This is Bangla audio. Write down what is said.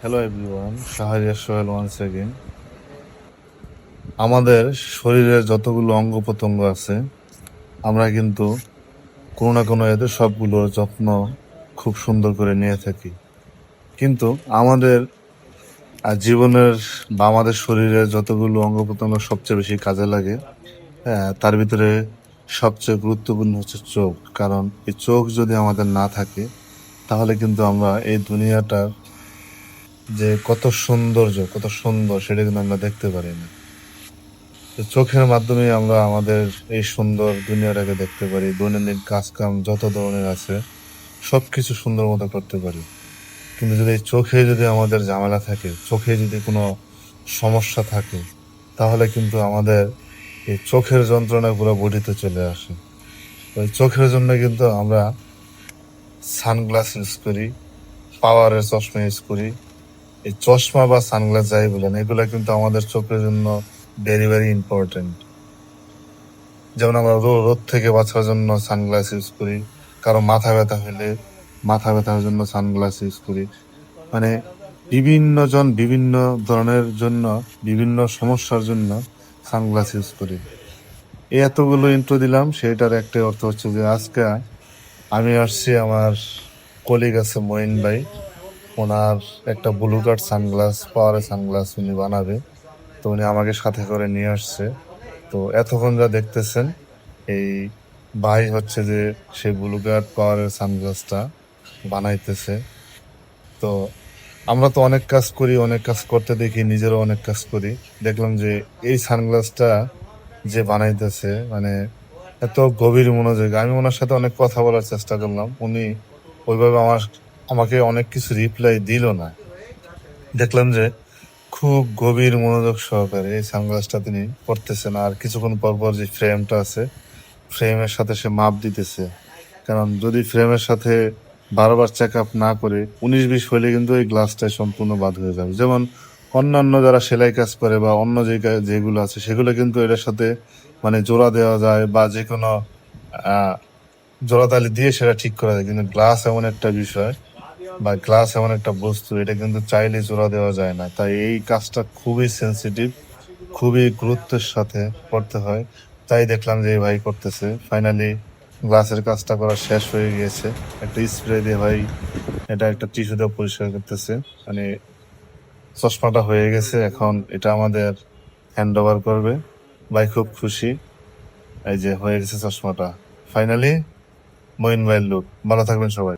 Hello everyone, Shahriar Sohel once again. আমাদের শরীরের যতগুলো অঙ্গ প্রত্যঙ্গ আছে, আমরা কিন্তু কোনো না কোনো এদের সবগুলোর যত্ন খুব সুন্দর করে নিয়ে থাকি। কিন্তু আমাদের জীবনের বা আমাদের শরীরের যতগুলো অঙ্গ প্রত্যঙ্গ সবচেয়ে বেশি কাজে লাগে, হ্যাঁ, তার ভিতরে সবচেয়ে গুরুত্বপূর্ণ হচ্ছে চোখ। কারণ এই চোখ যদি আমাদের না থাকে, তাহলে কিন্তু আমরা এই দুনিয়াটার যে কত সুন্দর সেটা কিন্তু আমরা দেখতে পারি না। তো চোখের মাধ্যমে আমরা আমাদের এই সুন্দর দুনিয়াটাকে দেখতে পারি, দৈনন্দিন কাজ কাম যত ধরনের আছে সবকিছু সুন্দর মতো করতে পারি। কিন্তু যদি এই চোখে যদি আমাদের ঝামেলা থাকে, চোখে যদি কোনো সমস্যা থাকে, তাহলে কিন্তু আমাদের এই চোখের যন্ত্রণা পুরো বডিতে চলে আসে। তো এই চোখের জন্য কিন্তু আমরা সানগ্লাস ইউজ করি, পাওয়ারের চশমা ইউজ করি। এই চশমা বা সানগ্লাস যাই বলেন, এগুলা কিন্তু আমাদের চোখের জন্য ভেরি ভেরি ইম্পর্টেন্ট। যেমন আমরা রোদ থেকে বাঁচার জন্য সানগ্লাস ইউজ করি, কারো মাথা ব্যথা হলে মাথা ব্যথার জন্য সানগ্লাস ইউজ করি। মানে বিভিন্ন জন বিভিন্ন ধরনের জন্য, বিভিন্ন সমস্যার জন্য সানগ্লাস ইউজ করি। এই এতগুলো ইন্ট্রো দিলাম, সেটার একটাই অর্থ হচ্ছে যে আজকে আমি আসছি, আমার কলিগ আছে মঈন ভাই, ওনার একটা ব্লু কার্ড সানগ্লাস, পাওয়ারের সানগ্লাস উনি বানাবে। তো উনি আমাকে সাথে করে নিয়ে আসছে। তো এতক্ষণ যা দেখতেছেন, এই ভাই হচ্ছে যে সেই ব্লু গার্ড পাওয়ারের সানগ্লাসটা বানাইতেছে। তো আমরা তো অনেক কাজ করি, অনেক কাজ করতে দেখি, নিজেরও অনেক কাজ করি। দেখলাম যে এই সানগ্লাসটা যে বানাইতেছে, মানে এত গভীর মনোযোগ। আমি ওনার সাথে অনেক কথা বলার চেষ্টা করলাম, উনি ওইভাবে আমাকে অনেক কিছু রিপ্লাই দিল না। দেখলাম যে খুব গভীর মনোযোগ সহকারে এই সানগ্লাসটা তিনি পরতেছেন, আর কিছুক্ষণ পর পর যে ফ্রেমটা আছে, ফ্রেমের সাথে সে মাপ দিতেছে। কারণ যদি ফ্রেমের সাথে বারবার চেক আপ না করে 19-20 হলে কিন্তু এই গ্লাসটা সম্পূর্ণ বাদ হয়ে যাবে। যেমন অন্যান্য যারা সেলাই কাজ করে বা অন্য যেগুলো আছে, সেগুলো কিন্তু এটার সাথে মানে জোড়া দেওয়া যায় বা যে কোনো আহ জোড়াতালি দিয়ে সেটা ঠিক করা যায়। কিন্তু গ্লাস এমন একটা বিষয় বা গ্লাস এমন একটা বস্তু, এটা কিন্তু চাইলে জোড়া দেওয়া যায় না। তাই এই কাজটা খুবই সেন্সিটিভ, খুবই গুরুত্বের সাথে করতে হয়। তাই দেখলাম যে এই ভাই করতেছে। ফাইনালি গ্লাসের কাজটা করা শেষ হয়ে গিয়েছে। একটা স্প্রে দিয়ে ভাই এটা একটা টিস্যু দিয়ে পরিষ্কার করতেছে। মানে চশমাটা হয়ে গেছে, এখন এটা আমাদের হ্যান্ড ওভার করবে। ভাই খুব খুশি, এই যে হয়ে গেছে চশমাটা ফাইনালি। মঈন ভাইয়ের লুক। ভালো থাকবেন সবাই।